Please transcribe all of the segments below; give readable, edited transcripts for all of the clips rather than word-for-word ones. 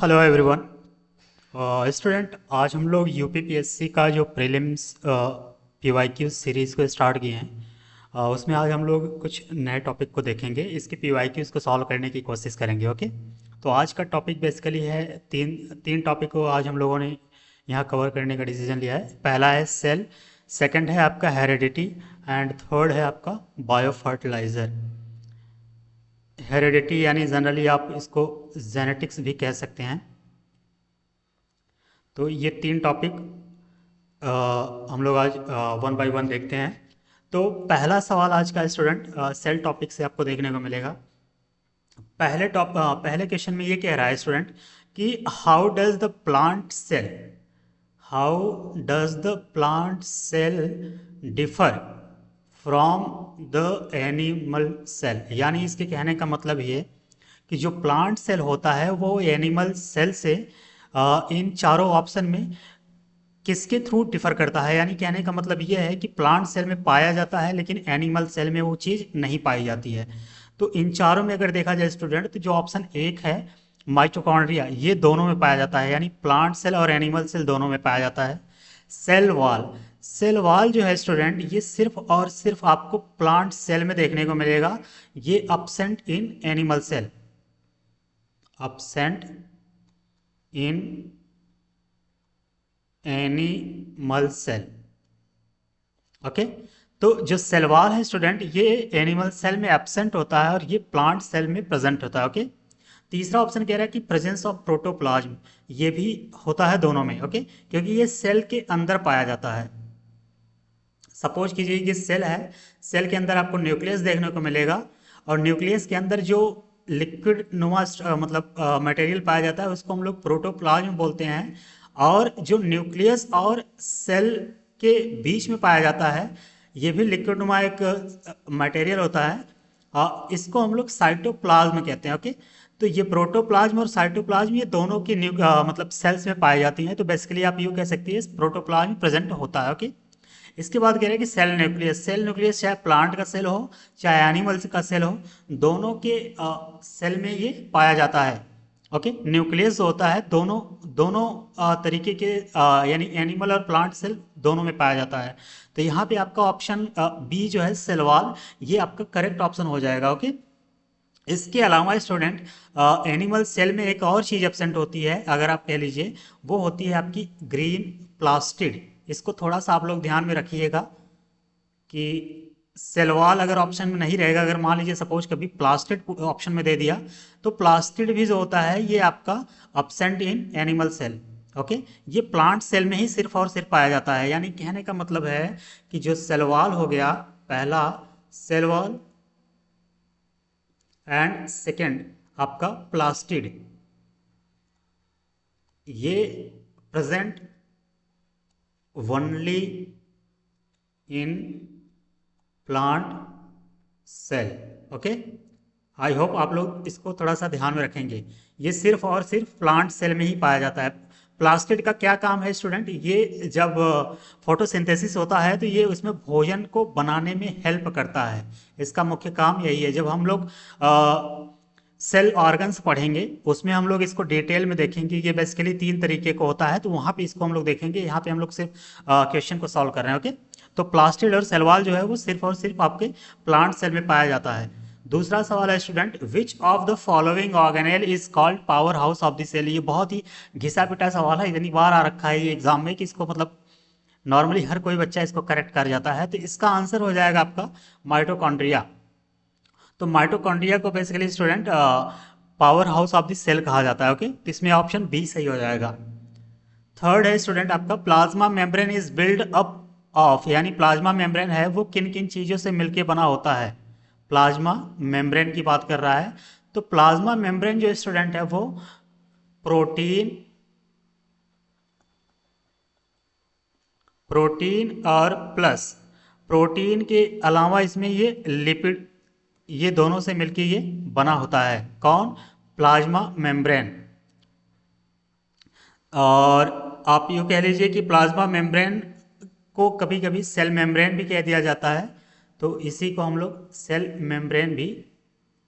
Hello everyone. Student, आज हम लोग यूपीपीएससी का जो प्रीलिम्स पीवाईक्यू सीरीज़ को स्टार्ट किए हैं, उसमें आज हम लोग कुछ नए टॉपिक को देखेंगे। इसके पीवाईक्यूज़ को सॉल्व करने की कोशिश करेंगे। ओके, तो आज का टॉपिक बेसिकली है तीन तीन टॉपिक को आज हम लोगों ने यहाँ कवर करने का डिसीजन लिया है। पहला है सेल, सेकंड है आपका हेरिडिटी एंड थर्ड है आपका बायो फर्टिलाइज़र। हेरिडिटी यानी जनरली आप इसको जेनेटिक्स भी कह सकते हैं। तो ये तीन टॉपिक हम लोग आज वन बाय वन देखते हैं। तो पहला सवाल आज का स्टूडेंट सेल टॉपिक से आपको देखने को मिलेगा। पहले क्वेश्चन में ये कह रहा है स्टूडेंट कि how does the plant cell differ from the animal cell. यानी इसके कहने का मतलब ये कि जो प्लांट सेल होता है वो एनिमल सेल से इन चारों ऑप्शन में किसके थ्रू डिफर करता है। यानी कहने का मतलब यह है कि प्लांट सेल में पाया जाता है लेकिन एनिमल सेल में वो चीज़ नहीं पाई जाती है। तो इन चारों में अगर देखा जाए स्टूडेंट, तो जो ऑप्शन एक है माइटोकॉन्ड्रिया, ये दोनों में पाया जाता है, यानी प्लांट सेल और एनिमल सेल दोनों में पाया जाता है। सेल वॉल जो है स्टूडेंट, ये सिर्फ और सिर्फ आपको प्लांट सेल में देखने को मिलेगा। ये absent in animal cell, absent in animal cell. Okay, तो जो सेल वॉल है स्टूडेंट, ये एनिमल सेल में एब्सेंट होता है और ये प्लांट सेल में प्रेजेंट होता है। ओके, तीसरा ऑप्शन कह रहा है कि प्रेजेंस ऑफ प्रोटोप्लाज्म, ये भी होता है दोनों में। ओके, क्योंकि ये सेल के अंदर पाया जाता है। सपोज कीजिए कि सेल है, सेल के अंदर आपको न्यूक्लियस देखने को मिलेगा और न्यूक्लियस के अंदर जो लिक्विड नुमा मतलब मटेरियल पाया जाता है उसको हम लोग प्रोटोप्लाज्म बोलते हैं। और जो न्यूक्लियस और सेल के बीच में पाया जाता है ये भी लिक्विड नुमा एक मटेरियल होता है, इसको हम लोग साइटोप्लाज्म कहते हैं। ओके, तो ये प्रोटोप्लाज्म और साइटोप्लाज्म ये दोनों की मतलब सेल्स में पाई जाती हैं। तो बेसिकली आप यूँ कह सकते हैं प्रोटोप्लाज्म प्रेजेंट होता है। ओके, इसके बाद कह रहे हैं कि सेल न्यूक्लियस चाहे प्लांट का सेल हो चाहे एनिमल्स का सेल हो, दोनों के सेल में ये पाया जाता है। ओके, न्यूक्लियस जो होता है दोनों दोनों तरीके के यानी एनिमल और प्लांट सेल दोनों में पाया जाता है। तो यहाँ पे आपका ऑप्शन बी जो है सेल वॉल, ये आपका करेक्ट ऑप्शन हो जाएगा। ओके, इसके अलावा स्टूडेंट एनिमल सेल में एक और चीज़ एब्सेंट होती है, अगर आप कह लीजिए, वो होती है आपकी ग्रीन प्लास्टिड। इसको थोड़ा सा आप लोग ध्यान में रखिएगा कि सेल वॉल अगर ऑप्शन में नहीं रहेगा, अगर मान लीजिए सपोज कभी प्लास्टिड ऑप्शन में दे दिया, तो प्लास्टिड भी जो होता है ये आपका absent in animal cell. Okay, ये प्लांट सेल में ही सिर्फ और सिर्फ पाया जाता है। यानी कहने का मतलब है कि जो सेल वॉल हो गया पहला, सेल वॉल, एंड सेकेंड आपका प्लास्टिड, ये present only in plant cell. Okay, I hope आप लोग इसको थोड़ा सा ध्यान में रखेंगे। ये सिर्फ और सिर्फ प्लांट सेल में ही पाया जाता है। प्लास्टिड का क्या काम है स्टूडेंट, ये जब फोटोसिंथेसिस होता है तो ये उसमें भोजन को बनाने में हेल्प करता है। इसका मुख्य काम यही है। जब हम लोग सेल ऑर्गन्स पढ़ेंगे उसमें हम लोग इसको डिटेल में देखेंगे। ये बेसिकली तीन तरीके का होता है, तो वहाँ पे इसको हम लोग देखेंगे। यहाँ पे हम लोग सिर्फ क्वेश्चन को सॉल्व कर रहे हैं। ओके, तो प्लास्टिड और सेल वॉल जो है वो सिर्फ और सिर्फ आपके प्लांट सेल में पाया जाता है। दूसरा सवाल है student, which of the following organelle is called power house of the cell. ये बहुत ही घिसा पिटा सवाल है, इतनी बार आ रखा है ये एग्जाम में कि इसको मतलब नॉर्मली हर कोई बच्चा इसको करेक्ट कर जाता है। तो इसका आंसर हो जाएगा आपका माइटोकॉन्ड्रिया। तो माइटोकॉन्ड्रिया को basically student power house of the cell कहा जाता है। ओके, तो इसमें ऑप्शन बी सही हो जाएगा। थर्ड है स्टूडेंट आपका plasma membrane is build up of, यानी प्लाज्मा मेम्ब्रेन है वो किन किन चीज़ों से मिलके बना होता है। प्लाज्मा मेम्ब्रेन की बात कर रहा है, तो प्लाज्मा मेम्ब्रेन जो स्टूडेंट है वो प्रोटीन प्रोटीन और प्लस प्रोटीन के अलावा इसमें ये लिपिड, ये दोनों से मिलके ये बना होता है। कौन? Plasma membrane. और आप यूँ कह लीजिए कि प्लाज्मा मेम्ब्रेन को कभी कभी सेल मेम्ब्रेन भी कह दिया जाता है, तो इसी को हम लोग सेल मेम्ब्रेन भी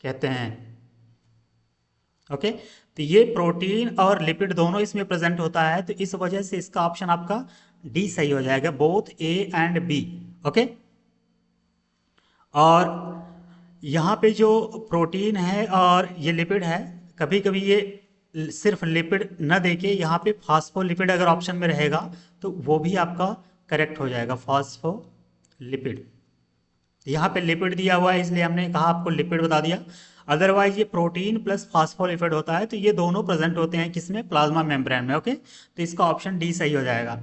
कहते हैं। ओके, तो ये प्रोटीन और लिपिड दोनों इसमें प्रेजेंट होता है, तो इस वजह से इसका ऑप्शन आपका डी सही हो जाएगा, both A and B. Okay, और यहाँ पे जो प्रोटीन है और ये लिपिड है, कभी कभी ये सिर्फ लिपिड न देके यहाँ पे फास्फोलिपिड अगर ऑप्शन में रहेगा तो वो भी आपका करेक्ट हो जाएगा, फास्फोलिपिड। यहाँ पे लिपिड दिया हुआ है इसलिए हमने कहा आपको लिपिड बता दिया। अदरवाइज ये प्रोटीन प्लस फास्फोलिपिड होता है, तो ये दोनों प्रेजेंट होते हैं किसमें, प्लाज्मा मेम्ब्रेन में। ओके, तो इसका ऑप्शन डी सही हो जाएगा।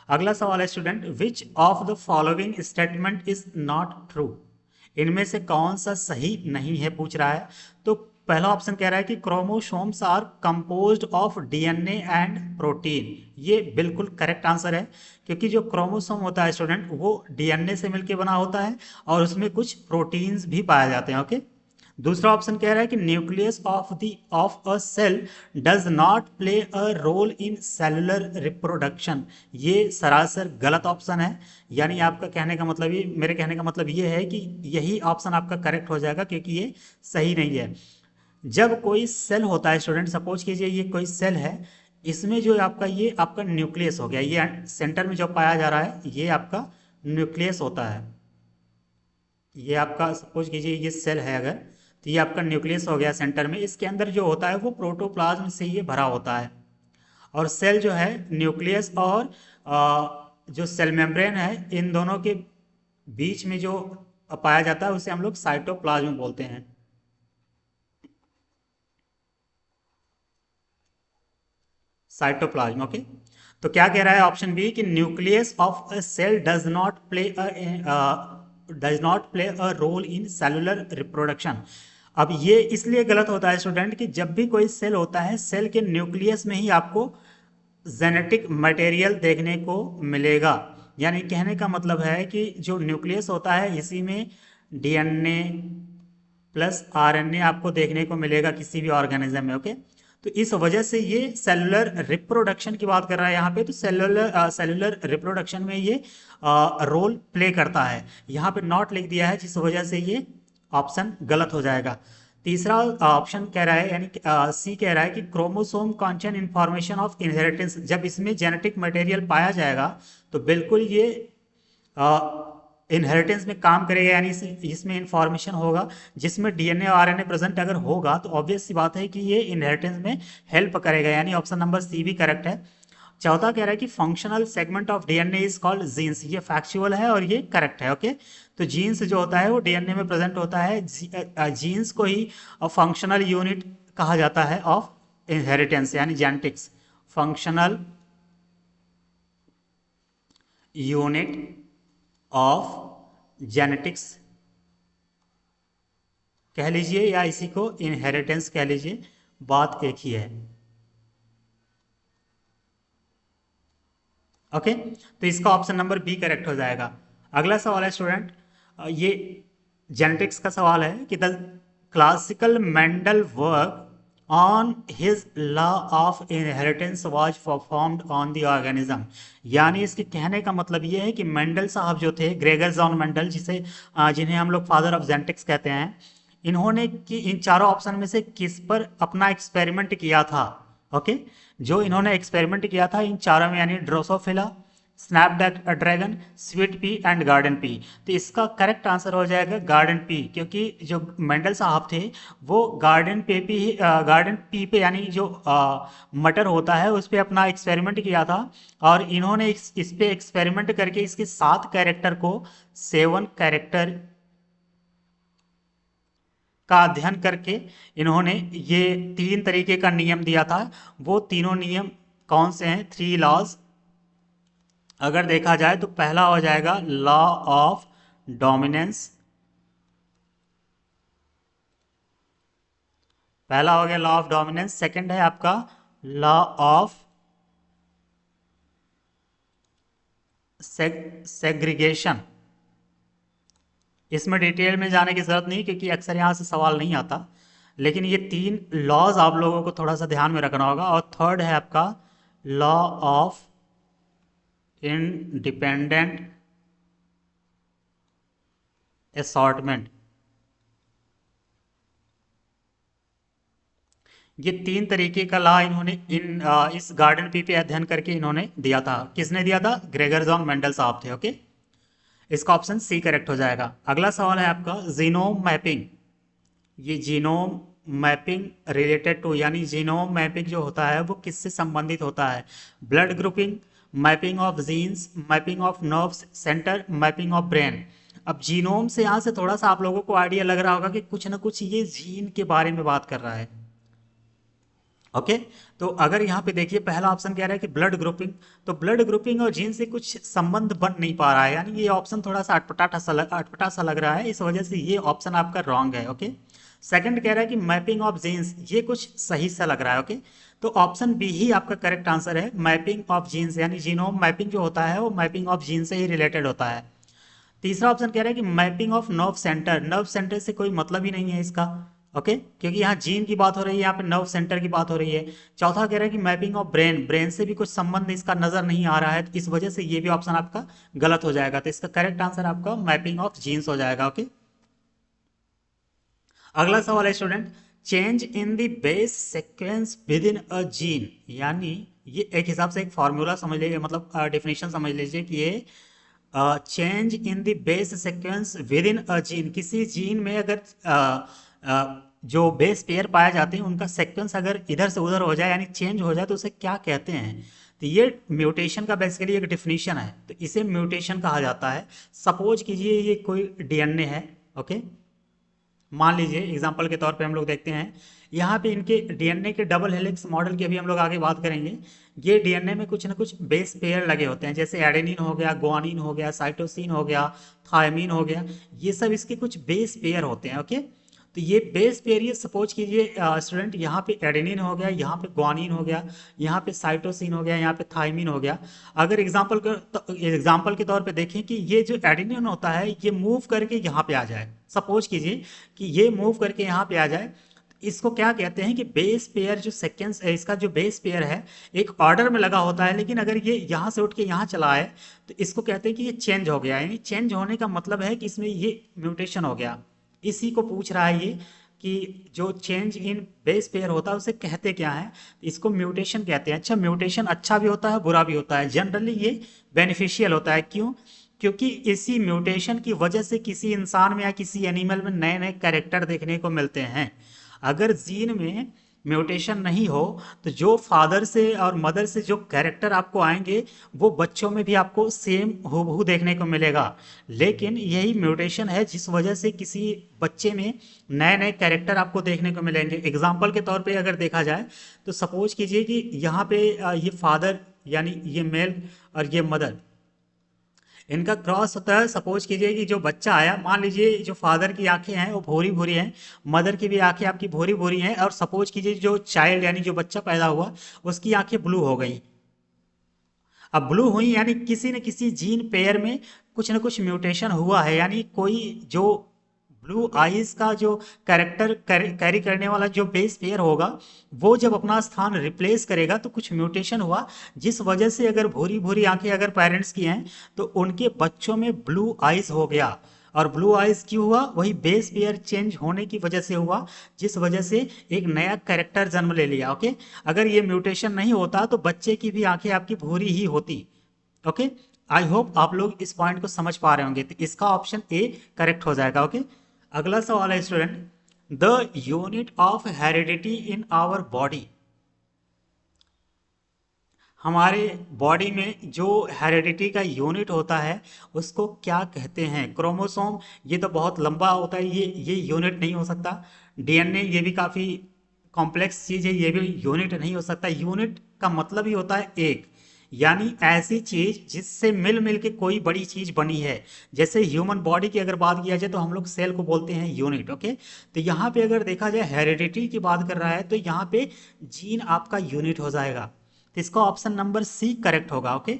अगला सवाल है student, which of the following statement is not true, इनमें से कौन सा सही नहीं है पूछ रहा है। तो पहला ऑप्शन कह रहा है कि chromosomes are composed of DNA and protein, ये बिल्कुल करेक्ट आंसर है, क्योंकि जो क्रोमोसोम होता है स्टूडेंट वो डीएनए से मिलकर बना होता है और उसमें कुछ प्रोटीन्स भी पाए जाते हैं। ओके, दूसरा ऑप्शन कह रहा है कि nucleus of a cell does not play a role in cellular reproduction, ये सरासर गलत ऑप्शन है। यानी आपका कहने का मतलब, ये मेरे कहने का मतलब ये है कि यही ऑप्शन आपका करेक्ट हो जाएगा, क्योंकि ये सही नहीं है। जब कोई सेल होता है स्टूडेंट, सपोज कीजिए ये कोई सेल है, इसमें जो ये आपका न्यूक्लियस हो गया, ये सेंटर में जो पाया जा रहा है ये आपका न्यूक्लियस होता है। ये आपका सपोज कीजिए ये सेल है अगर, तो ये आपका न्यूक्लियस हो गया सेंटर में, इसके अंदर जो होता है वो प्रोटोप्लाज्म से ये भरा होता है। और सेल जो है न्यूक्लियस और जो सेल मेम्ब्रेन है, इन दोनों के बीच में जो पाया जाता है उसे हम लोग साइटोप्लाज्म बोलते हैं। साइटोप्लाज्म। ओके, तो क्या कह रहा है ऑप्शन बी कि nucleus of a cell does not play a role in cellular reproduction. अब ये इसलिए गलत होता है स्टूडेंट कि जब भी कोई सेल होता है, सेल के न्यूक्लियस में ही आपको जेनेटिक मटेरियल देखने को मिलेगा। यानी कहने का मतलब है कि जो न्यूक्लियस होता है इसी में डीएनए प्लस आरएनए आपको देखने को मिलेगा किसी भी ऑर्गेनिज्म में। ओके, तो इस वजह से ये सेलुलर रिप्रोडक्शन की बात कर रहा है यहाँ पे, तो सेलुलर रिप्रोडक्शन में ये रोल प्ले करता है। यहाँ पे नॉट लिख दिया है, जिस वजह से ये ऑप्शन गलत हो जाएगा। तीसरा ऑप्शन कह रहा है, यानी सी कह रहा है कि chromosome contain information of inheritance, जब इसमें जेनेटिक मटेरियल पाया जाएगा तो बिल्कुल ये इनहेरिटेंस में काम करेगा, यानी इसमें इंफॉर्मेशन होगा जिसमें डीएनए और आरएनए प्रेजेंट अगर होगा तो ऑब्वियस सी बात है कि ये इनहेरिटेंस में हेल्प करेगा, यानी ऑप्शन नंबर सी भी करेक्ट है। चौथा कह रहा है कि functional segment of DNA is called jeans, ये फैक्चुअल है और ये करेक्ट है। ओके, तो जीन्स जो होता है वो डीएनए में प्रेजेंट होता है, जीन्स को ही फंक्शनल यूनिट कहा जाता है ऑफ इनहेरिटेंस, यानी genetics, functional unit of genetics कह लीजिए या इसी को इनहेरिटेंस कह लीजिए, बात एक ही है। ओके, तो इसका ऑप्शन नंबर बी करेक्ट हो जाएगा। अगला सवाल है स्टूडेंट, ये जेनेटिक्स का सवाल है कि the classical Mendel work on his law of inheritance was performed on the organism, यानी इसके कहने का मतलब ये है कि मेंडल साहब जो थे, ग्रेगर जॉन मेंडल, जिन्हें हम लोग फादर ऑफ जेनेटिक्स कहते हैं, इन्होंने कि इन चारों ऑप्शन में से किस पर अपना एक्सपेरिमेंट किया था। ओके, जो इन्होंने एक्सपेरिमेंट किया था इन चारों में, यानी Drosophila, snap dragon, sweet pea and garden pea, तो इसका करेक्ट आंसर हो जाएगा गार्डन पी, क्योंकि जो मेंडल साहब थे वो गार्डन पी पे, यानी जो मटर होता है उस पर अपना एक्सपेरिमेंट किया था। और इन्होंने इस पे एक्सपेरिमेंट करके इसके 7 कैरेक्टर को 7 कैरेक्टर का अध्ययन करके इन्होंने ये 3 तरीके का नियम दिया था। वो तीनों नियम कौन से हैं, 3 लॉज, अगर देखा जाए तो पहला हो जाएगा लॉ ऑफ डोमिनेंस, पहला हो गया लॉ ऑफ डोमिनेंस। सेकंड है आपका लॉ ऑफ सेग्रीगेशन, इसमें डिटेल में जाने की जरूरत नहीं क्योंकि अक्सर यहाँ से सवाल नहीं आता, लेकिन ये 3 लॉज आप लोगों को थोड़ा सा ध्यान में रखना होगा। और थर्ड है आपका लॉ ऑफ इंडिपेंडेंट असॉर्टमेंट, ये 3 तरीके का लॉ इन्होंने इस गार्डन पी पे अध्ययन करके इन्होंने दिया था। किसने दिया था? ग्रेगर जॉन मेंडल साहब थे। ओके, इसका ऑप्शन सी करेक्ट हो जाएगा। अगला सवाल है आपका जीनोम मैपिंग। ये जीनोम मैपिंग रिलेटेड टू, यानी जीनोम मैपिंग जो होता है वो किससे संबंधित होता है? Blood grouping, mapping of genes, mapping of nerves centre, mapping of brain. अब जीनोम से यहाँ से थोड़ा सा आप लोगों को आइडिया लग रहा होगा कि कुछ ना कुछ ये जीन के बारे में बात कर रहा है। ओके, तो अगर यहाँ पे देखिए पहला ऑप्शन कह रहा है कि ब्लड ग्रुपिंग, तो ब्लड ग्रुपिंग और जीन से कुछ संबंध बन नहीं पा रहा है, यानी ये ऑप्शन थोड़ा सा अटपटा सा लग रहा है, इस वजह से ये ऑप्शन आपका रॉन्ग है। ओके, सेकंड कह रहा है कि मैपिंग ऑफ जीन्स, ये कुछ सही सा लग रहा है। ओके, तो ऑप्शन बी ही आपका करेक्ट आंसर है, मैपिंग ऑफ जीन्स, यानी जीनोम मैपिंग जो होता है वो मैपिंग ऑफ जीन से ही रिलेटेड होता है। तीसरा ऑप्शन कह रहा है कि mapping of nerve centre, nerve centre से कोई मतलब ही नहीं है इसका। ओके, क्योंकि यहाँ जीन की बात हो रही है, यहाँ पे नर्व सेंटर की बात हो रही है। चौथा कह रहा है कि मैपिंग ऑफ ब्रेन, ब्रेन से भी कुछ संबंध इसका नजर नहीं आ रहा है, तो इस वजह से ये भी ऑप्शन आपका गलत हो जाएगा। तो इसका करेक्ट आंसर आपका मैपिंग ऑफ जीन्स हो जाएगा। ओके, अगला सवाल है student, change in the base sequence with in a gene, यानी ये एक हिसाब से एक फॉर्मूला समझ लीजिए, मतलब डेफिनेशन समझ लीजिए कि ये change in the base sequence with in a gene, किसी जीन में अगर जो बेस पेयर पाए जाते हैं उनका सीक्वेंस अगर इधर से उधर हो जाए, यानी चेंज हो जाए, तो उसे क्या कहते हैं? तो ये म्यूटेशन का बेसिकली एक डिफिनीशन है, तो इसे म्यूटेशन कहा जाता है। सपोज कीजिए ये कोई डीएनए है। ओके, मान लीजिए एग्जाम्पल के तौर पे हम लोग देखते हैं, यहाँ पे इनके डीएनए के डबल हेलिक्स मॉडल की अभी हम लोग आगे बात करेंगे। ये डीएनए में कुछ ना कुछ बेस पेयर लगे होते हैं, जैसे एडेनिन हो गया, गुआनिन हो गया, साइटोसिन हो गया, थायमिन हो गया, ये सब इसके कुछ बेस पेयर होते हैं। ओके, तो ये बेस पेयर, ये सपोज कीजिए स्टूडेंट, यहाँ पे एडेनिन हो गया, यहाँ पे गुआनिन हो गया, यहाँ पे साइटोसिन हो गया, यहाँ पे थायमिन हो गया। अगर एग्जाम्पल के तौर पे देखें कि ये जो एडेनिन होता है ये मूव करके यहाँ पे आ जाए, सपोज कीजिए कि ये मूव करके यहाँ पे आ जाए, इसको क्या कहते हैं कि बेस पेयर जो सेकेंड्स है, इसका जो बेस पेयर है एक ऑर्डर में लगा होता है, लेकिन अगर ये यहाँ से उठ के यहाँ चला है तो इसको कहते हैं कि ये चेंज हो गया। यानी चेंज होने का मतलब है कि इसमें ये म्यूटेशन हो गया। इसी को पूछ रहा है ये कि जो चेंज इन बेस पेयर होता है उसे कहते क्या है? इसको म्यूटेशन कहते हैं। अच्छा, म्यूटेशन अच्छा भी होता है बुरा भी होता है, जनरली ये बेनिफिशियल होता है। क्यों? क्योंकि इसी म्यूटेशन की वजह से किसी इंसान में या किसी एनिमल में नए नए कैरेक्टर देखने को मिलते हैं। अगर जीन में म्यूटेशन नहीं हो तो जो फादर से और मदर से जो कैरेक्टर आपको आएंगे वो बच्चों में भी आपको सेम हूबहू देखने को मिलेगा। लेकिन यही म्यूटेशन है जिस वजह से किसी बच्चे में नए नए कैरेक्टर आपको देखने को मिलेंगे। एग्जाम्पल के तौर पे अगर देखा जाए तो सपोज कीजिए कि यहाँ पे ये फादर यानी ये मेल और ये मदर, इनका क्रॉस होता है। सपोज कीजिए कि जो बच्चा आया, मान लीजिए जो फादर की आंखें हैं वो भूरी भूरी हैं, मदर की भी आंखें आपकी भूरी भूरी हैं, और सपोज कीजिए जो चाइल्ड यानी जो बच्चा पैदा हुआ उसकी आंखें ब्लू हो गई। अब ब्लू हुई यानी किसी न किसी जीन पेयर में कुछ न कुछ म्यूटेशन हुआ है, यानी कोई जो ब्लू आईज का जो कैरेक्टर कैरी करने वाला जो बेस पेयर होगा वो जब अपना स्थान रिप्लेस करेगा तो कुछ म्यूटेशन हुआ, जिस वजह से अगर भूरी भूरी आंखें अगर पेरेंट्स की हैं तो उनके बच्चों में ब्लू आईज हो गया। और ब्लू आईज क्यों हुआ? वही बेस पेयर चेंज होने की वजह से हुआ, जिस वजह से एक नया कैरेक्टर जन्म ले लिया। ओके, अगर ये म्यूटेशन नहीं होता तो बच्चे की भी आंखें आपकी भूरी ही होती। ओके, आई होप आप लोग इस पॉइंट को समझ पा रहे होंगे, तो इसका ऑप्शन ए करेक्ट हो जाएगा। ओके, अगला सवाल है student, the unit of heredity in our body, हमारे बॉडी में जो हेरिडिटी का यूनिट होता है उसको क्या कहते हैं? क्रोमोसोम, ये तो बहुत लंबा होता है, ये यूनिट नहीं हो सकता। डीएनए, ये भी काफ़ी कॉम्प्लेक्स चीज़ है, ये भी यूनिट नहीं हो सकता। यूनिट का मतलब ही होता है एक, यानी ऐसी चीज जिससे मिल मिल के कोई बड़ी चीज बनी है। जैसे ह्यूमन बॉडी की अगर बात किया जाए तो हम लोग सेल को बोलते हैं यूनिट। ओके, तो यहाँ पे अगर देखा जाए हेरिडिटी की बात कर रहा है तो यहाँ पे जीन आपका यूनिट हो जाएगा, तो इसका ऑप्शन नंबर सी करेक्ट होगा। ओके,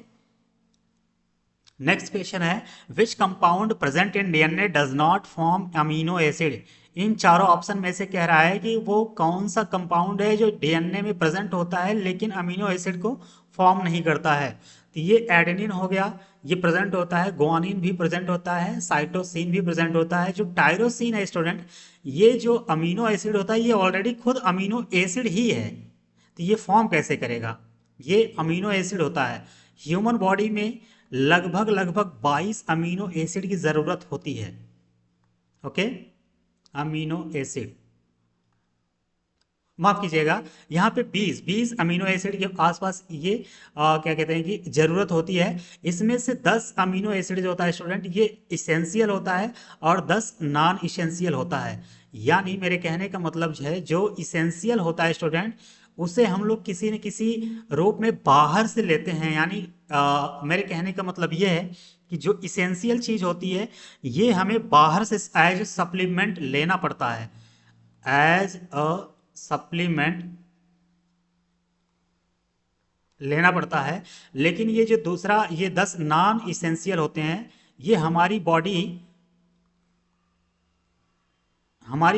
नेक्स्ट क्वेश्चन है, which compound present in DNA does not form amino acid. इन चारों ऑप्शन में से कह रहा है कि वो कौन सा कंपाउंड है जो डीएनए में प्रेजेंट होता है लेकिन अमीनो एसिड को फॉर्म नहीं करता है। तो ये एडेनिन हो गया, ये प्रेजेंट होता है, गुआनिन भी प्रेजेंट होता है, साइटोसिन भी प्रेजेंट होता है। जो टायरोसिन है स्टूडेंट, ये जो अमीनो एसिड होता है ये ऑलरेडी खुद अमीनो एसिड ही है, तो ये फॉर्म कैसे करेगा? ये अमीनो एसिड होता है। ह्यूमन बॉडी में लगभग लगभग 22 अमीनो एसिड की ज़रूरत होती है। ओके, अमीनो एसिड, माफ कीजिएगा, यहाँ पे 20 अमीनो एसिड के आसपास ये क्या कहते हैं कि ज़रूरत होती है। इसमें से 10 अमीनो एसिड जो होता है स्टूडेंट ये इसेंशियल होता है और 10 नॉन इसेंशियल होता है। यानी मेरे कहने का मतलब है जो इसेंशियल होता है स्टूडेंट उसे हम लोग किसी न किसी रूप में बाहर से लेते हैं। यानी मेरे कहने का मतलब ये है कि जो इसेंशियल चीज़ होती है ये हमें बाहर से एज सप्लीमेंट लेना पड़ता है, एज अ सप्लीमेंट लेना पड़ता है। लेकिन ये जो दूसरा ये 10 नॉन इसेंशियल होते हैं ये हमारी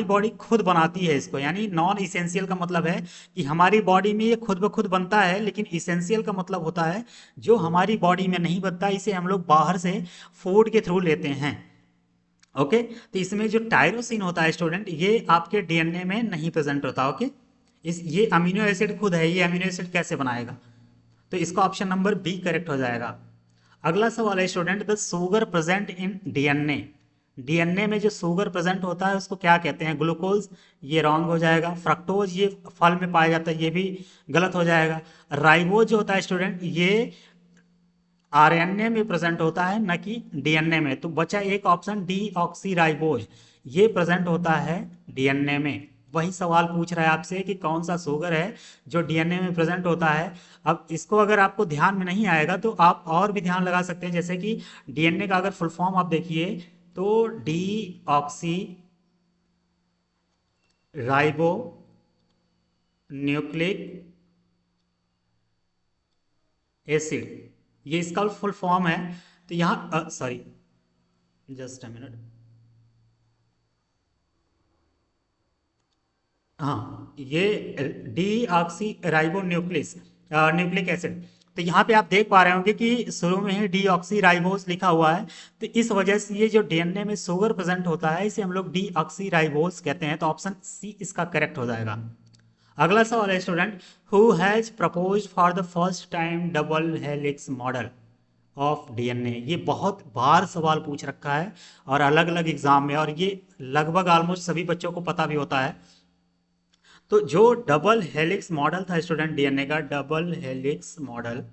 बॉडी खुद बनाती है इसको। यानी नॉन इसेंशियल का मतलब है कि हमारी बॉडी में ये खुद ब खुद बनता है, लेकिन इसेंशियल का मतलब होता है जो हमारी बॉडी में नहीं बनता, इसे हम लोग बाहर से फूड के थ्रू लेते हैं। ओके, तो इसमें जो टायरोसिन होता है स्टूडेंट ये आपके डीएनए में नहीं प्रेजेंट होता। ओके, इस ये अमीनो एसिड खुद है, ये अमीनो एसिड कैसे बनाएगा? तो इसका ऑप्शन नंबर बी करेक्ट हो जाएगा। अगला सवाल है student, the sugar present in DNA, DNA में जो शुगर प्रेजेंट होता है उसको क्या कहते हैं? ग्लूकोज, ये रॉन्ग हो जाएगा। फ्रक्टोज ये फल में पाया जाता है, ये भी गलत हो जाएगा। राइबोज जो होता है स्टूडेंट ये आरएनए में प्रेजेंट होता है न कि डीएनए में। तो बचा एक ऑप्शन डी ऑक्सी राइबोज, ये प्रेजेंट होता है डीएनए में। वही सवाल पूछ रहा है आपसे कि कौन सा शुगर है जो डीएनए में प्रेजेंट होता है। अब इसको अगर आपको ध्यान में नहीं आएगा तो आप और भी ध्यान लगा सकते हैं, जैसे कि डीएनए का अगर फुल फॉर्म आप देखिए तो D oxy ribo nucleic acid, ये इसका फुल फॉर्म है। तो यहाँ सॉरी, जस्ट अ मिनट, हाँ ये D oxy ribo nucleic acid. तो यहाँ पे आप देख पा रहे होंगे कि शुरू में ही डी ऑक्सी राइबोस लिखा हुआ है, तो इस वजह से ये जो डीएनए में शुगर प्रेजेंट होता है इसे हम लोग डी ऑक्सी राइबोस कहते हैं। तो ऑप्शन सी इसका करेक्ट हो जाएगा। अगला सवाल है student, who has proposed for the first time double helix model of DNA. ये बहुत बार सवाल पूछ रखा है और अलग अलग एग्जाम में, और ये लगभग ऑलमोस्ट सभी बच्चों को पता भी होता है। तो जो डबल हेलिक्स मॉडल था स्टूडेंट डीएनए का, डबल हेलिक्स मॉडल,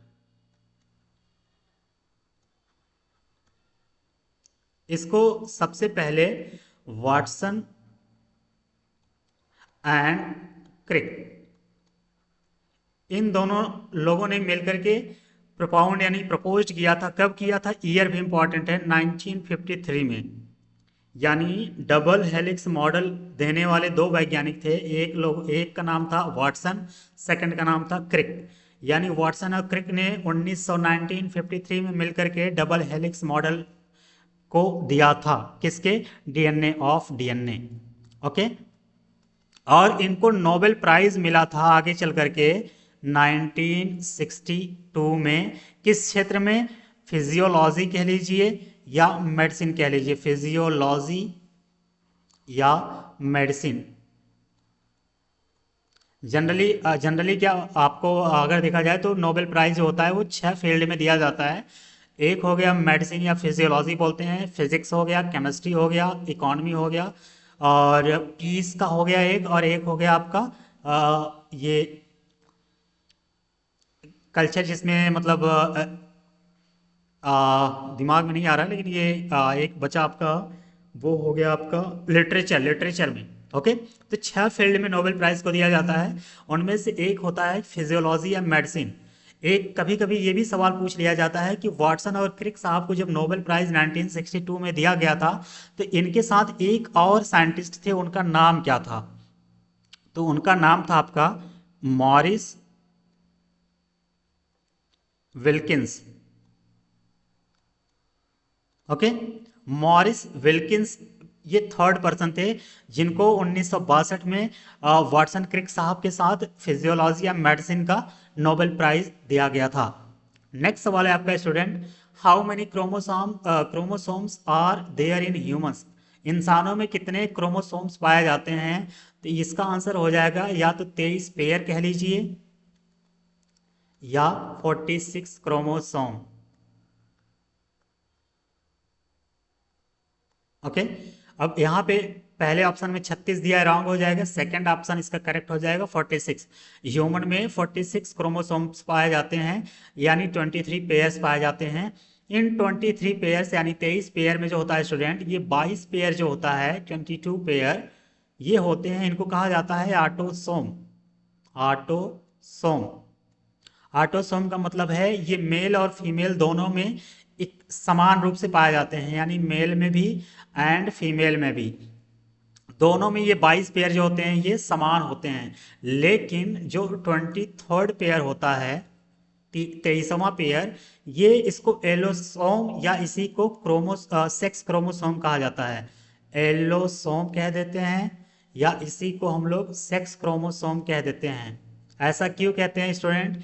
इसको सबसे पहले वाटसन एंड क्रिक इन दोनों लोगों ने मिलकर के प्रपोज यानी प्रपोज किया था। कब किया था? ईयर भी इंपॉर्टेंट है, 1953 में। यानी डबल हेलिक्स मॉडल देने वाले दो वैज्ञानिक थे, एक का नाम था वाटसन, सेकंड का नाम था क्रिक। यानी वाटसन और क्रिक ने 1953 में मिलकर के डबल हेलिक्स मॉडल को दिया था। किसके? DNA of DNA. ओके, और इनको नोबेल प्राइज मिला था आगे चल करके 1962 में। किस क्षेत्र में? फिजियोलॉजी कह लीजिए या मेडिसिन कह लीजिए, फिजियोलॉजी या मेडिसिन। जनरली क्या आपको अगर देखा जाए तो नोबेल प्राइज जो होता है वो 6 फील्ड में दिया जाता है। एक हो गया मेडिसिन या फिजियोलॉजी बोलते हैं, फिजिक्स हो गया, केमिस्ट्री हो गया, इकोनॉमी हो गया, और पीस का हो गया एक, और एक हो गया आपका ये कल्चर, जिसमें मतलब दिमाग में नहीं आ रहा है, लेकिन ये एक बचा आपका, वो हो गया आपका लिटरेचर में। ओके, तो 6 फील्ड में नोबेल प्राइज को दिया जाता है, उनमें से एक होता है फिजियोलॉजी या मेडिसिन। एक कभी कभी ये भी सवाल पूछ लिया जाता है कि वाटसन और क्रिक साहब को जब नोबेल प्राइज 1962 में दिया गया था तो इनके साथ एक और साइंटिस्ट थे, उनका नाम क्या था? तो उनका नाम था आपका Morris Wilkins. Okay, Morris Wilkins ये थर्ड पर्सन थे जिनको 1962 में वाटसन क्रिक साहब के साथ फिजियोलॉजी या मेडिसिन का नोबेल प्राइज दिया गया था। नेक्स्ट सवाल है आपका student, how many chromosomes are there in humans. इंसानों में कितने क्रोमोसोम्स पाए जाते हैं? तो इसका आंसर हो जाएगा या तो 23 पेयर कह लीजिए या 46 क्रोमोसोम। ओके, अब यहाँ पे पहले ऑप्शन में 36 दिया है, रॉन्ग हो जाएगा। सेकंड ऑप्शन इसका करेक्ट हो जाएगा 46। ह्यूमन में 46 क्रोमोसोम्स पाए जाते हैं, यानी 23 पेयर्स पाए जाते हैं। इन 23 पेयर्स यानी 23 पेयर में जो होता है स्टूडेंट, ये 22 पेयर जो होता है 22 पेयर ये होते हैं, इनको कहा जाता है ऑटोसोम। ऑटोसोम, ऑटोसोम का मतलब है ये मेल और फीमेल दोनों में एक समान रूप से पाए जाते हैं, यानी मेल में भी एंड फीमेल में भी, दोनों में ये 22 पेयर जो होते हैं ये समान होते हैं। लेकिन जो 23rd पेयर होता है, 23वां पेयर, ये इसको एलोसोम या इसी को सेक्स क्रोमोसोम कहा जाता है। एलोसोम कह देते हैं या इसी को हम लोग सेक्स क्रोमोसोम कह देते हैं। ऐसा क्यों कहते हैं स्टूडेंट?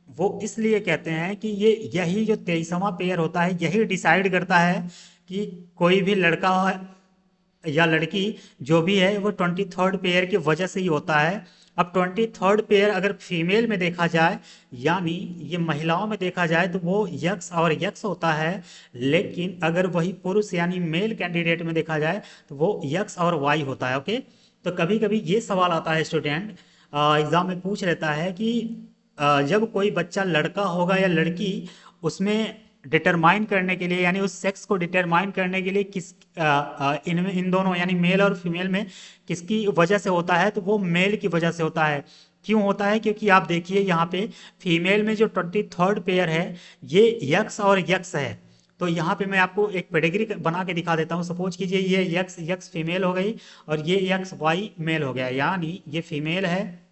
वो इसलिए कहते हैं कि ये यही जो 23वां पेयर होता है यही डिसाइड करता है कि कोई भी लड़का या लड़की जो भी है वो 23rd पेयर की वजह से ही होता है। अब 23rd पेयर अगर फीमेल में देखा जाए, यानी ये महिलाओं में देखा जाए, तो वो यक्स और यक्स होता है। लेकिन अगर वही पुरुष यानी मेल कैंडिडेट में देखा जाए तो वो यक्स और वाई होता है। ओके, तो कभी कभी ये सवाल आता है स्टूडेंट, एग्जाम में पूछ लेता है कि जब कोई बच्चा लड़का होगा या लड़की, उसमें डिटरमाइन करने के लिए यानी उस सेक्स को डिटरमाइन करने के लिए इन दोनों यानी मेल और फीमेल में किसकी वजह से होता है, तो वो मेल की वजह से होता है। क्यों होता है? क्योंकि आप देखिए यहाँ पे फीमेल में जो 23rd पेयर है ये यक्स और यक्स है। तो यहाँ पे मैं आपको एक पेडिग्री बना के दिखा देता हूँ। सपोज कीजिए ये यक्स यक्स फीमेल हो गई और ये यक्स वाई मेल हो गया, यानी ये फीमेल है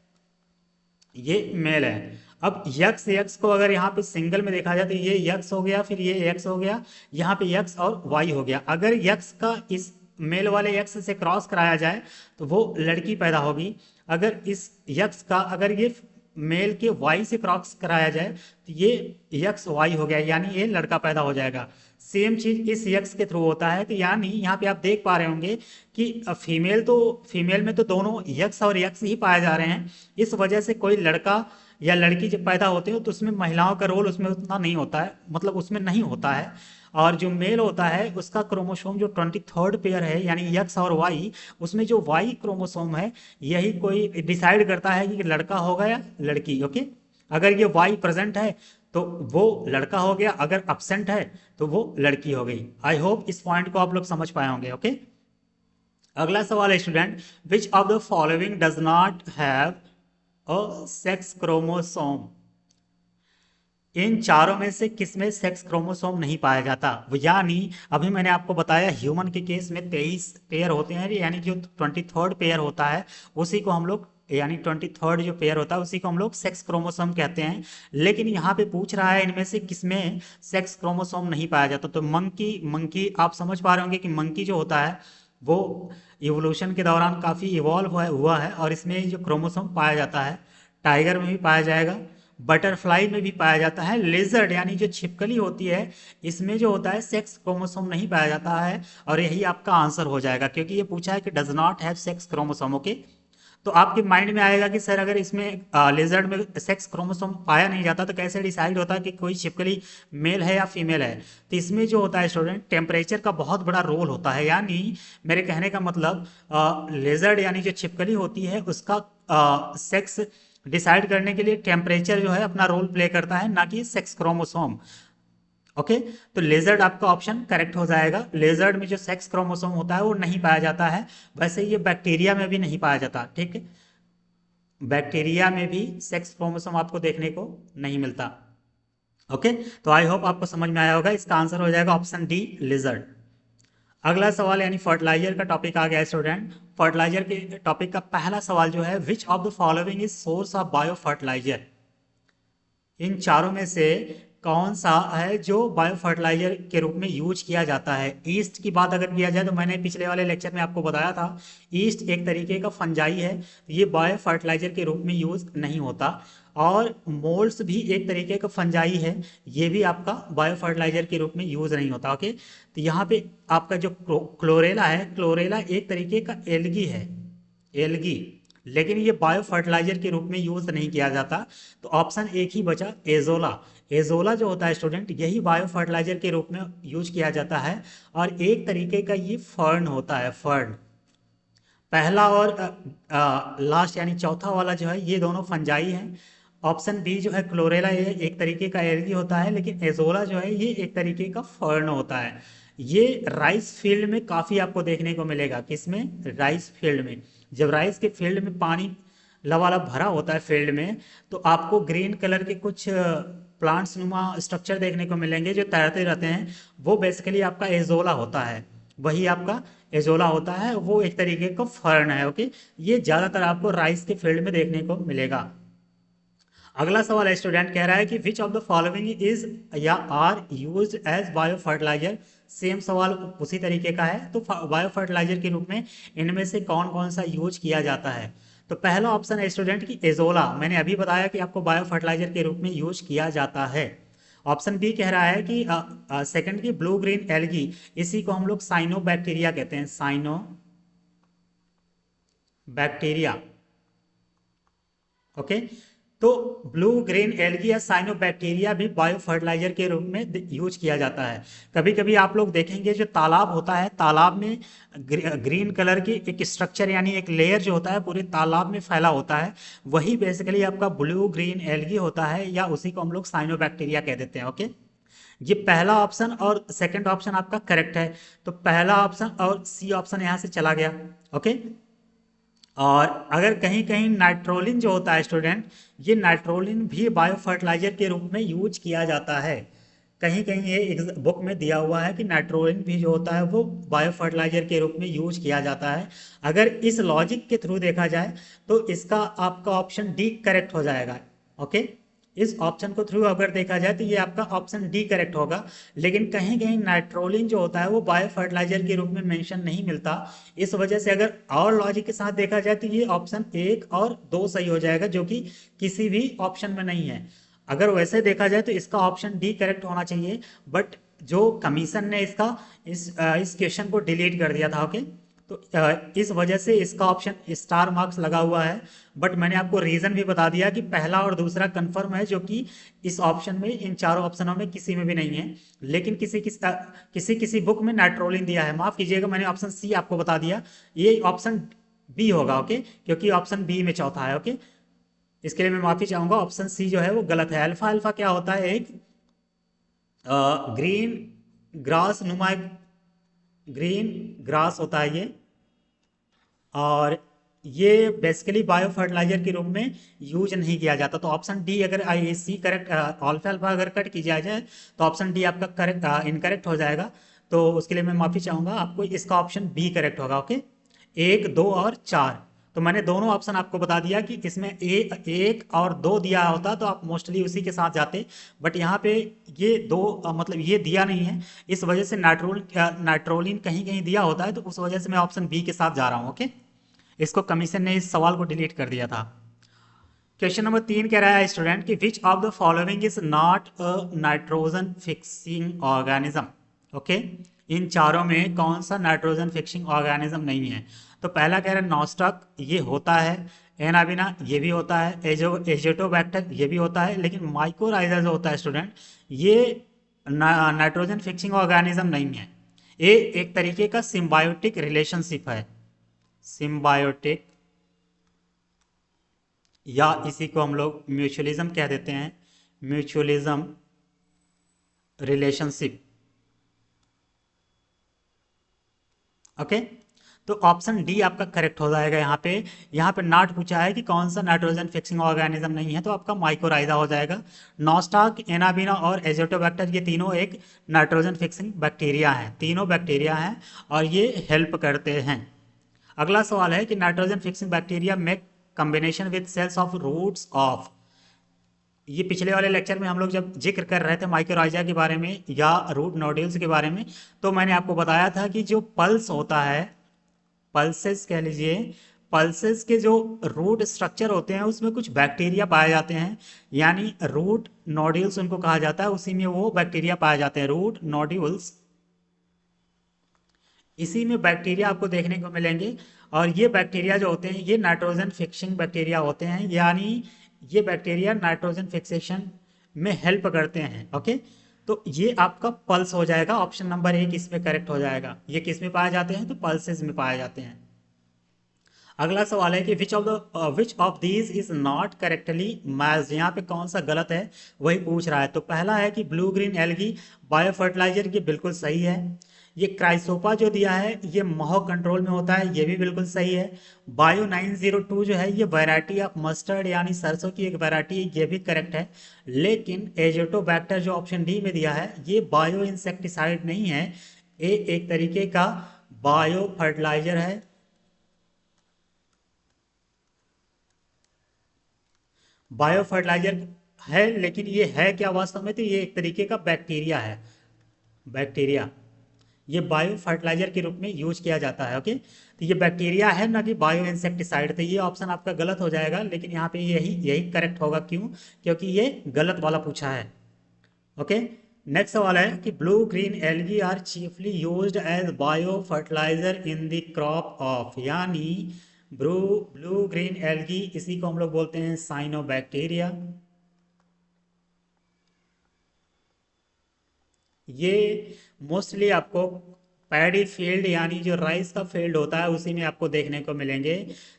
ये मेल है। अब यक्स यक्स को अगर यहाँ पे सिंगल में देखा जाए तो ये यक्स हो गया, फिर ये यक्स हो गया, यहाँ पे यक्स और वाई हो गया। अगर यक्स का इस मेल वाले यक्स से क्रॉस कराया जाए तो वो लड़की पैदा होगी। अगर इस यक्स का अगर ये मेल के वाई से क्रॉस कराया जाए तो ये यक्स वाई हो गया, यानी ये लड़का पैदा हो जाएगा। सेम चीज इस यक्स के थ्रू होता है। तो यानी यहाँ पे आप देख पा रहे होंगे कि फीमेल में तो दोनों यक्स और यक्स ही पाए जा रहे हैं। इस वजह से कोई लड़का या लड़की जब पैदा होते हो तो उसमें महिलाओं का रोल उसमें उतना नहीं होता है, मतलब उसमें नहीं होता है। और जो मेल होता है उसका क्रोमोसोम जो 23rd पेयर है यानी यक्स और वाई, उसमें जो वाई क्रोमोसोम है यही कोई डिसाइड करता है कि लड़का होगा या लड़की। ओके, अगर ये वाई प्रेजेंट है तो वो लड़का हो गया, अगर अब्सेंट है तो वो लड़की हो गई। आई होप इस पॉइंट को आप लोग समझ पाए होंगे। ओके, अगला सवाल है student, which of the following does not have a sex chromosome. इन चारों में से किसमें सेक्स क्रोमोसोम नहीं पाया जाता? यानी अभी मैंने आपको बताया ह्यूमन के केस में 23 पेयर होते हैं, यानी जो 23rd पेयर होता है उसी को हम लोग यानी 23rd जो पेयर होता है उसी को हम लोग सेक्स क्रोमोसोम कहते हैं। लेकिन यहाँ पे पूछ रहा है इनमें से किसमें सेक्स क्रोमोसोम नहीं पाया जाता। तो मंकी आप समझ पा रहे होंगे कि मंकी जो होता है वो इवोल्यूशन के दौरान काफ़ी इवॉल्व हुआ है और इसमें जो क्रोमोसोम पाया जाता है। टाइगर में भी पाया जाएगा, बटरफ्लाई में भी पाया जाता है। लेजर्ड यानी जो छिपकली होती है इसमें जो होता है सेक्स क्रोमोसोम नहीं पाया जाता है। और यही आपका आंसर हो जाएगा, क्योंकि ये पूछा है कि does not have sex chromosome. Okay, तो आपके माइंड में आएगा कि सर अगर इसमें लेजर्ड में सेक्स क्रोमोसोम पाया नहीं जाता तो कैसे डिसाइड होता है कि कोई छिपकली मेल है या फीमेल है? तो इसमें जो होता है स्टूडेंट, टेम्परेचर का बहुत बड़ा रोल होता है। यानी मेरे कहने का मतलब लेजर्ड यानी जो छिपकली होती है उसका सेक्स डिसाइड करने के लिए टेम्परेचर जो है अपना रोल प्ले करता है, ना कि सेक्स क्रोमोसोम। ओके, तो लेजर्ड आपका ऑप्शन करेक्ट हो जाएगा। लेजर्ड में जो सेक्स क्रोमोसोम होता है वो नहीं पाया जाता है। वैसे ये बैक्टीरिया में भी नहीं पाया जाता। ठीक है, बैक्टीरिया में भी सेक्स क्रोमोसोम आपको देखने को नहीं मिलता। ओके, तो आई होप आपको समझ में आया होगा। इसका आंसर हो जाएगा ऑप्शन डी, लिजर्ड। अगला सवाल यानी फर्टिलाइजर का टॉपिक आ गया स्टूडेंट। फर्टिलाइजर के टॉपिक का पहला सवाल जो है, which of the following is source of bio fertiliser. इन चारों में से कौन सा है जो बायो फर्टिलाइजर के रूप में यूज किया जाता है? ईस्ट की बात अगर किया जाए तो मैंने पिछले वाले लेक्चर में आपको बताया था, ईस्ट एक तरीके का फंजाई है, ये बायो फर्टिलाइजर के रूप में यूज नहीं होता। और मोल्ड्स भी एक तरीके का फंजाई है, ये भी आपका बायो फर्टिलाइजर के रूप में यूज नहीं होता। ओके, तो यहाँ पे आपका जो क्लोरेला है, क्लोरेला एक तरीके का एल्गी है, एल्गी, लेकिन ये बायो फर्टिलाइजर के रूप में यूज नहीं किया जाता। तो ऑप्शन एक ही बचा, एजोला। एजोला जो होता है स्टूडेंट, यही बायो फर्टिलाइजर के रूप में यूज किया जाता है, और एक तरीके का ये फर्न होता है, फर्न। पहला और लास्ट यानी चौथा वाला जो है, ये दोनों फंजाई हैं। ऑप्शन बी जो है क्लोरेला, ये एक तरीके का एल्गी होता है, लेकिन एजोला जो है ये एक तरीके का फर्न होता है। ये राइस फील्ड में काफ़ी आपको देखने को मिलेगा। किसमें? राइस फील्ड में। जब राइस के फील्ड में पानी लबालब भरा होता है फील्ड में, तो आपको ग्रीन कलर के कुछ प्लांट्स नुमा स्ट्रक्चर देखने को मिलेंगे जो तैरते रहते हैं। वो बेसिकली आपका एजोला होता है, वही आपका एजोला होता है, वो एक तरीके का फर्न है। ओके, ये ज़्यादातर आपको राइस के फील्ड में देखने को मिलेगा। अगला सवाल स्टूडेंट कह रहा है कि which of the following is या are used as bio fertiliser. Same सवाल उसी तरीके का है। तो बायो फर्टिलाइजर के रूप में इनमें से कौन कौन सा यूज किया जाता है? तो पहला ऑप्शन है स्टूडेंट की एजोला, मैंने अभी बताया कि आपको बायो फर्टिलाइजर के रूप में यूज किया जाता है। ऑप्शन बी कह रहा है कि सेकंड की ब्लू ग्रीन एल्गी, इसी को हम लोग साइनो बैक्टीरिया कहते हैं, साइनो बैक्टीरिया। ओके, तो ब्लू ग्रीन एल्गी या साइनोबैक्टीरिया भी बायो फर्टिलाइजर के रूप में यूज किया जाता है। कभी कभी आप लोग देखेंगे जो तालाब होता है, तालाब में ग्रीन कलर की एक स्ट्रक्चर यानी एक लेयर जो होता है पूरे तालाब में फैला होता है, वही बेसिकली आपका ब्लू ग्रीन एल्गी होता है, या उसी को हम लोग साइनोबैक्टीरिया कह देते हैं। ओके, ये पहला ऑप्शन और सेकंड ऑप्शन आपका करेक्ट है। तो पहला ऑप्शन और सी ऑप्शन यहाँ से चला गया। ओके, और अगर कहीं कहीं नाइट्रोलिन जो होता है स्टूडेंट, ये नाइट्रोलिन भी बायो फर्टिलाइजर के रूप में यूज किया जाता है। कहीं कहीं ये बुक में दिया हुआ है कि नाइट्रोलिन भी जो होता है वो बायो फर्टिलाइजर के रूप में यूज किया जाता है। अगर इस लॉजिक के थ्रू देखा जाए तो इसका आपका ऑप्शन डी करेक्ट हो जाएगा। ओके, इस ऑप्शन को थ्रू अगर देखा जाए तो ये आपका ऑप्शन डी करेक्ट होगा। लेकिन कहीं कहीं नाइट्रोलिन जो होता है वो बायो फर्टिलाइजर के रूप में मेंशन नहीं मिलता। इस वजह से अगर और लॉजिक के साथ देखा जाए तो ये ऑप्शन एक और दो सही हो जाएगा, जो कि किसी भी ऑप्शन में नहीं है। अगर वैसे देखा जाए तो इसका ऑप्शन डी करेक्ट होना चाहिए, बट जो कमीशन ने इस क्वेश्चन को डिलीट कर दिया था। ओके, तो इस वजह से इसका ऑप्शन स्टार मार्क्स लगा हुआ है। बट मैंने आपको रीजन भी बता दिया कि पहला और दूसरा कंफर्म है, जो कि इस ऑप्शन में, इन चारों ऑप्शनों में किसी में भी नहीं है। लेकिन किसी बुक में नाइट्रोलिन दिया है, माफ कीजिएगा मैंने ऑप्शन सी आपको बता दिया, ये ऑप्शन बी होगा। ओके, क्योंकि ऑप्शन बी में चौथा है। ओके, इसके लिए मैं माफी चाहूंगा, ऑप्शन सी जो है वो गलत है। अल्फा अल्फा क्या होता है? एक ग्रीन ग्रास नुमा ग्रीन ग्रास होता है ये, और ये बेसिकली बायो फर्टिलाइजर के रूप में यूज नहीं किया जाता। तो ऑप्शन डी अगर आई सी करेक्ट, अल्फा अल्फा अगर कट की जाए तो ऑप्शन डी आपका करेक्ट इनकरेक्ट हो जाएगा। तो उसके लिए मैं माफी चाहूंगा, आपको इसका ऑप्शन बी करेक्ट होगा। ओके, एक, दो और चार, तो मैंने दोनों ऑप्शन आपको बता दिया कि इसमें एक और दो दिया होता तो आप मोस्टली उसी के साथ जाते, बट यहाँ पे ये दो मतलब ये दिया नहीं है। इस वजह से नाइट्रोलिन कहीं कहीं दिया होता है, तो उस वजह से मैं ऑप्शन बी के साथ जा रहा हूँ। ओके, इसको कमीशन ने इस सवाल को डिलीट कर दिया था। क्वेश्चन नंबर 3 कह रहा है स्टूडेंट कि which of the following is not a nitrogen fixing organism. Okay, इन चारों में कौन सा नाइट्रोजन फिक्सिंग ऑर्गेनिज्म नहीं है? तो पहला कह रहा है नॉस्टक, ये होता है। एनाबिना, ये भी होता है। एजोटोबैक्टर, ये भी होता है। लेकिन माइकोराइजा जो होता है स्टूडेंट, ये नाइट्रोजन फिक्सिंग ऑर्गेनिज्म नहीं है। ये एक तरीके का सिम्बायोटिक रिलेशनशिप है, सिम्बायोटिक, या इसी को हम लोग म्यूचुअलिज्म कह देते हैं, म्यूचुअलिज्म रिलेशनशिप। ओके, तो ऑप्शन डी आपका करेक्ट हो जाएगा। यहाँ पे नॉट पूछा है कि कौन सा नाइट्रोजन फिक्सिंग ऑर्गेनिज्म नहीं है, तो आपका माइकोराइजा हो जाएगा। नॉस्टाक, एनाबिना और एजोटोबैक्टर, ये तीनों एक नाइट्रोजन फिक्सिंग बैक्टीरिया हैं, तीनों बैक्टीरिया हैं और ये हेल्प करते हैं। अगला सवाल है कि nitrogen fixing bacteria make combination with cells of roots of. ये पिछले वाले लेक्चर में हम लोग जब जिक्र कर रहे थे माइकोराइजा के बारे में या रूट नोड्यूल्स के बारे में, तो मैंने आपको बताया था कि जो पल्स होता है, पल्सेस कह लीजिए, पल्सेस के जो रूट स्ट्रक्चर होते हैं उसमें कुछ बैक्टीरिया पाए जाते हैं, यानी रूट नोड्यूल्स उनको कहा जाता है, उसी में वो बैक्टीरिया पाए जाते हैं, रूट नोड्यूल्स। इसी में बैक्टीरिया आपको देखने को मिलेंगे, और ये बैक्टीरिया जो होते हैं ये नाइट्रोजन फिक्सिंग बैक्टीरिया होते हैं, यानी ये बैक्टीरिया नाइट्रोजन फिक्सेशन में हेल्प करते हैं। ओके, तो ये आपका पल्स हो जाएगा, ऑप्शन नंबर 1 इसमें करेक्ट हो जाएगा। ये किस में पाए जाते हैं? तो पल्सेस में पाए जाते हैं। अगला सवाल है कि which of these is not correctly matched, यहाँ पे कौन सा गलत है वही पूछ रहा है। तो पहला है कि blue green algae biofertilizer, ये बिल्कुल सही है। ये क्राइसोपा जो दिया है ये महो कंट्रोल में होता है, ये भी बिल्कुल सही है। बायो 902 जो है ये वैरायटी ऑफ मस्टर्ड यानी सरसों की एक वैरायटी है, ये भी करेक्ट है। लेकिन एजोटोबैक्टर जो ऑप्शन डी में दिया है ये बायो इंसेक्टिसाइड नहीं है, ये एक तरीके का बायो फर्टिलाइजर है। बायो फर्टिलाइजर है, लेकिन ये है क्या वास्तव में? तो ये एक तरीके का बैक्टीरिया है, बैक्टीरिया। ये बायो फर्टिलाइजर के रूप में यूज किया जाता है। ओके, तो ये बैक्टीरिया है ना कि बायो इंसेक्टिसाइड। तो ये ऑप्शन आपका गलत हो जाएगा, लेकिन यहाँ पे यही यही करेक्ट होगा। क्यों? क्योंकि ये गलत वाला पूछा है। ओके, नेक्स्ट सवाल है कि blue green algae are chiefly used as bio fertiliser in the crop of, यानी ब्लू ग्रीन एल्गी, इसी को हम लोग बोलते हैं साइनोबैक्टीरिया। ये मोस्टली आपको पैडी फील्ड यानी जो राइस का फील्ड होता है उसी में आपको देखने को मिलेंगे।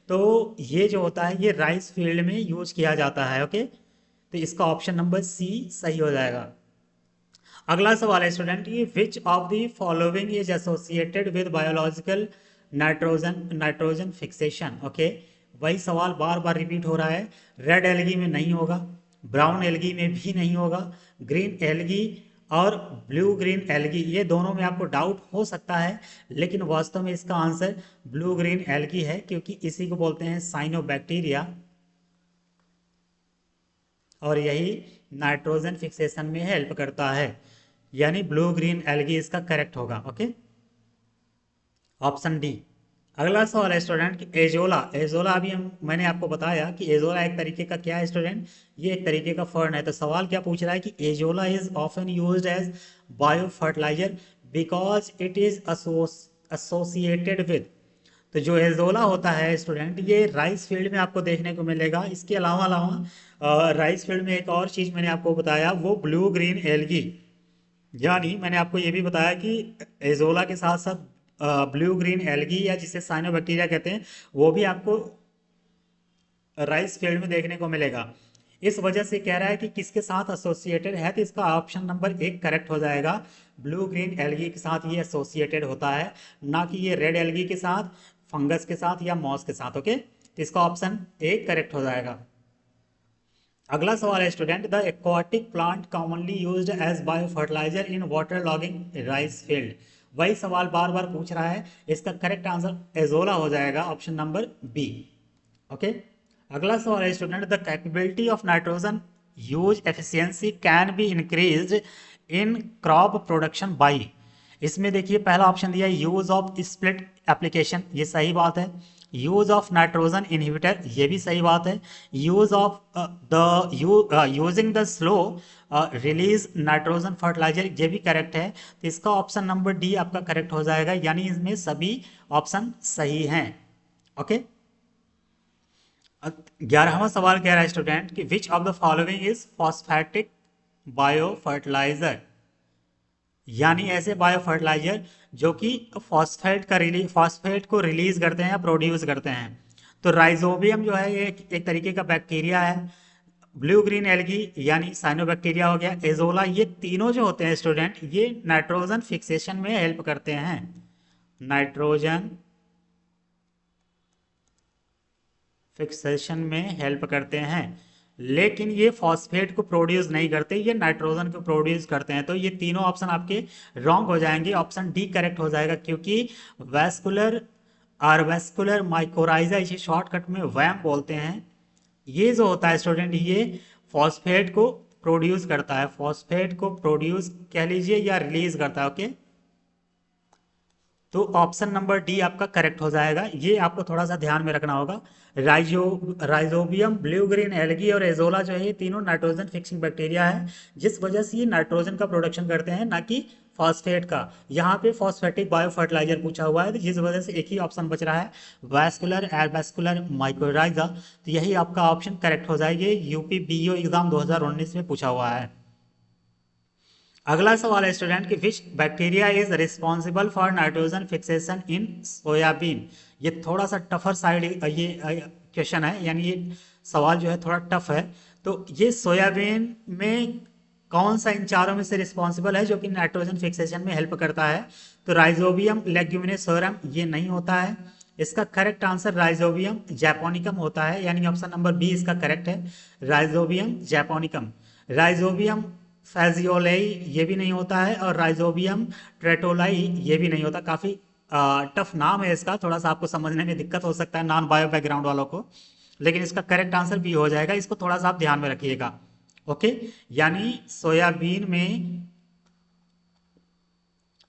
तो ये जो होता है ये राइस फील्ड में यूज किया जाता है। ओके, तो इसका ऑप्शन नंबर सी सही हो जाएगा। अगला सवाल है स्टूडेंट, ये विच of the following is associated with biological nitrogen fixation. Okay, वही सवाल बार बार रिपीट हो रहा है। रेड एल्गी में नहीं होगा, ब्राउन एल्गी में भी नहीं होगा, ग्रीन एल्गी और ब्लू ग्रीन एल्गी ये दोनों में आपको डाउट हो सकता है, लेकिन वास्तव में इसका आंसर ब्लू ग्रीन एल्गी है, क्योंकि इसी को बोलते हैं साइनोबैक्टीरिया, और यही नाइट्रोजन फिक्सेशन में हेल्प करता है, यानी ब्लू ग्रीन एल्गी इसका करेक्ट होगा। Okay, option D. अगला सवाल है स्टूडेंट कि एजोला, एजोला अभी मैंने आपको बताया कि एजोला एक तरीके का क्या है स्टूडेंट, ये एक तरीके का फर्न है। तो सवाल क्या पूछ रहा है कि azolla is often used as bio fertilizer because it is associated with. तो जो एजोला होता है स्टूडेंट ये राइस फील्ड में आपको देखने को मिलेगा। इसके अलावा राइस फील्ड में एक और चीज़ मैंने आपको बताया वो ब्लू ग्रीन एल्गी, यानी मैंने आपको ये भी बताया कि एजोला के साथ साथ ब्लू ग्रीन एल्गी या जिसे साइनोबैक्टीरिया कहते हैं वो भी आपको राइस फील्ड में देखने को मिलेगा। इस वजह से कह रहा है कि किसके साथ एसोसिएटेड है, तो इसका ऑप्शन नंबर 1 करेक्ट हो जाएगा। ब्लू ग्रीन एल्गी के साथ ये एसोसिएटेड होता है, ना कि ये रेड एल्गी के साथ, फंगस के साथ या मॉस के साथ। ओके, तो इसका ऑप्शन 1 करेक्ट हो जाएगा। अगला सवाल है student, the aquatic plant commonly used as bio fertiliser in water logging rice field. वही सवाल बार बार पूछ रहा है, इसका करेक्ट आंसर एजोला हो जाएगा, ऑप्शन नंबर बी। ओके, अगला सवाल है student, the capability of nitrogen use efficiency can be increased in crop production by. इसमें देखिए पहला ऑप्शन दिया है यूज ऑफ स्प्लिट एप्लीकेशन, ये सही बात है। यूज ऑफ नाइट्रोजन इनहिबिटर, ये भी सही बात है। Use of using the slow release nitrogen fertilizer, ये भी करेक्ट है। तो इसका ऑप्शन नंबर डी आपका करेक्ट हो जाएगा, यानी इसमें सभी ऑप्शन सही हैं। ओके, 11वां सवाल कह रहा है स्टूडेंट कि which of the following is phosphatic bio fertilizer, यानी ऐसे बायो फर्टिलाइजर जो कि फॉस्फेट को रिलीज करते हैं या प्रोड्यूस करते हैं। तो राइजोबियम जो है ये एक तरीके का बैक्टीरिया है, ब्लू ग्रीन एल्गी यानी साइनोबैक्टीरिया हो गया, एजोला, ये तीनों जो होते हैं स्टूडेंट ये नाइट्रोजन फिक्सेशन में हेल्प करते हैं, नाइट्रोजन फिक्सेशन में हेल्प करते हैं, लेकिन ये फॉस्फेट को प्रोड्यूस नहीं करते, ये नाइट्रोजन को प्रोड्यूस करते हैं। तो ये तीनों ऑप्शन आपके रॉन्ग हो जाएंगे, ऑप्शन डी करेक्ट हो जाएगा, क्योंकि वैस्कुलर आर्वेस्कुलर माइकोराइजा, इसे शॉर्टकट में वैम बोलते हैं, ये जो होता है स्टूडेंट ये फॉस्फेट को प्रोड्यूस करता है, फॉस्फेट को प्रोड्यूस कह लीजिए या रिलीज करता है। ओके, तो ऑप्शन नंबर डी आपका करेक्ट हो जाएगा। ये आपको थोड़ा सा ध्यान में रखना होगा। राइजोबियम, ब्लू ग्रीन एल्गी और एजोला जो है ये तीनों नाइट्रोजन फिक्सिंग बैक्टीरिया है, जिस वजह से ये नाइट्रोजन का प्रोडक्शन करते हैं, ना कि फॉस्फेट का। यहाँ पे फॉस्फेटिक बायो फर्टिलाइजर पूछा हुआ है, तो जिस वजह से एक ही ऑप्शन बच रहा है, वैस्कुलर एयरवैस्कुलर माइक्रोराइजा। तो यही आपका ऑप्शन करेक्ट हो जाएगी। यूपी बीओ एग्जाम 2019 में पूछा हुआ है। अगला सवाल है स्टूडेंट कि विच bacteria is responsible for nitrogen fixation in soybean. ये थोड़ा सा टफर साइड ये क्वेश्चन है, यानी ये सवाल जो है थोड़ा टफ है। तो ये सोयाबीन में कौन सा इन चारों में से रिस्पॉन्सिबल है जो कि नाइट्रोजन फिक्सेशन में हेल्प करता है? तो राइजोबियम लेग्यूमिनोसोरम ये नहीं होता है। इसका करेक्ट आंसर राइजोबियम जैपोनिकम होता है, यानी ऑप्शन नंबर बी इसका करेक्ट है, राइजोबियम जैपोनिकम। राइजोबियम फैजियोलाई ये भी नहीं होता है, और राइजोबियम ट्रेटोलाई ये भी नहीं होता। काफ़ी टफ नाम है इसका, थोड़ा सा आपको समझने में दिक्कत हो सकता है नॉन बायो बैकग्राउंड वालों को, लेकिन इसका करेक्ट आंसर बी हो जाएगा। इसको थोड़ा सा आप ध्यान में रखिएगा। ओके, यानी सोयाबीन में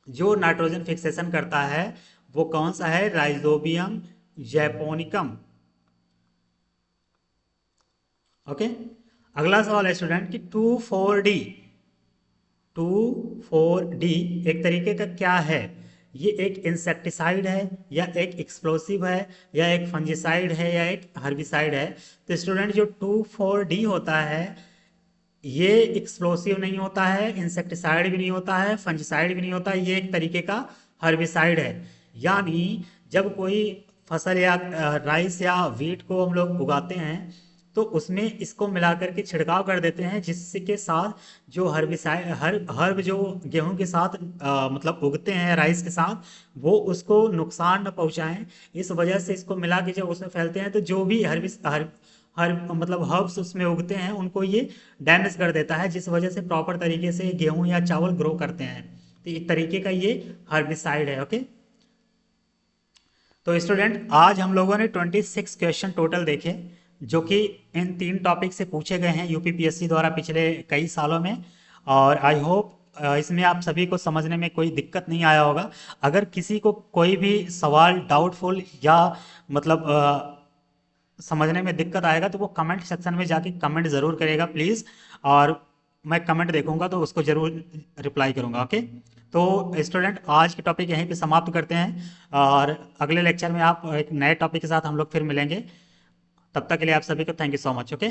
जो नाइट्रोजन फिक्सेशन करता है वो कौन सा है? Rhizobium japonicum. ओके, अगला सवाल है स्टूडेंट कि 2,4-D, 2,4-D एक तरीके का क्या है? ये एक इंसेक्टिसाइड है, या एक एक्सप्लोसिव है, या एक फंजिसाइड है, या एक हर्बिसाइड है? तो स्टूडेंट जो 2,4-D होता है ये एक्सप्लोसिव नहीं होता है, इंसेक्टिसाइड भी नहीं होता है, फंजिसाइड भी नहीं होता है, ये एक तरीके का हर्बिसाइड है। यानी जब कोई फसल या राइस या व्हीट को हम लोग उगाते हैं तो उसमें इसको मिलाकर के छिड़काव कर देते हैं, जिसके साथ जो हर्बिसाइड हर्ब जो गेहूं के साथ मतलब उगते हैं राइस के साथ, वो उसको नुकसान न पहुंचाएं। इस वजह से इसको मिला के जब उसमें फैलते हैं तो जो भी हर मतलब हर्ब्स उसमें उगते हैं उनको ये डैमेज कर देता है, जिस वजह से प्रॉपर तरीके से गेहूं या चावल ग्रो करते हैं। तो एक तरीके का ये हर्बिसाइड है। ओके, तो स्टूडेंट आज हम लोगों ने 26 क्वेश्चन टोटल देखे, जो कि इन 3 टॉपिक से पूछे गए हैं यूपीपीएससी द्वारा पिछले कई सालों में। और आई होप इसमें आप सभी को समझने में कोई दिक्कत नहीं आया होगा। अगर किसी को कोई भी सवाल डाउटफुल या मतलब समझने में दिक्कत आएगा तो वो कमेंट सेक्शन में जाके कमेंट ज़रूर करेगा प्लीज़, और मैं कमेंट देखूंगा तो उसको ज़रूर रिप्लाई करूंगा। ओके, तो स्टूडेंट आज की टॉपिक यहीं पे समाप्त करते हैं, और अगले लेक्चर में आप एक नए टॉपिक के साथ हम लोग फिर मिलेंगे। तब तक के लिए आप सभी को thank you so much. Okay.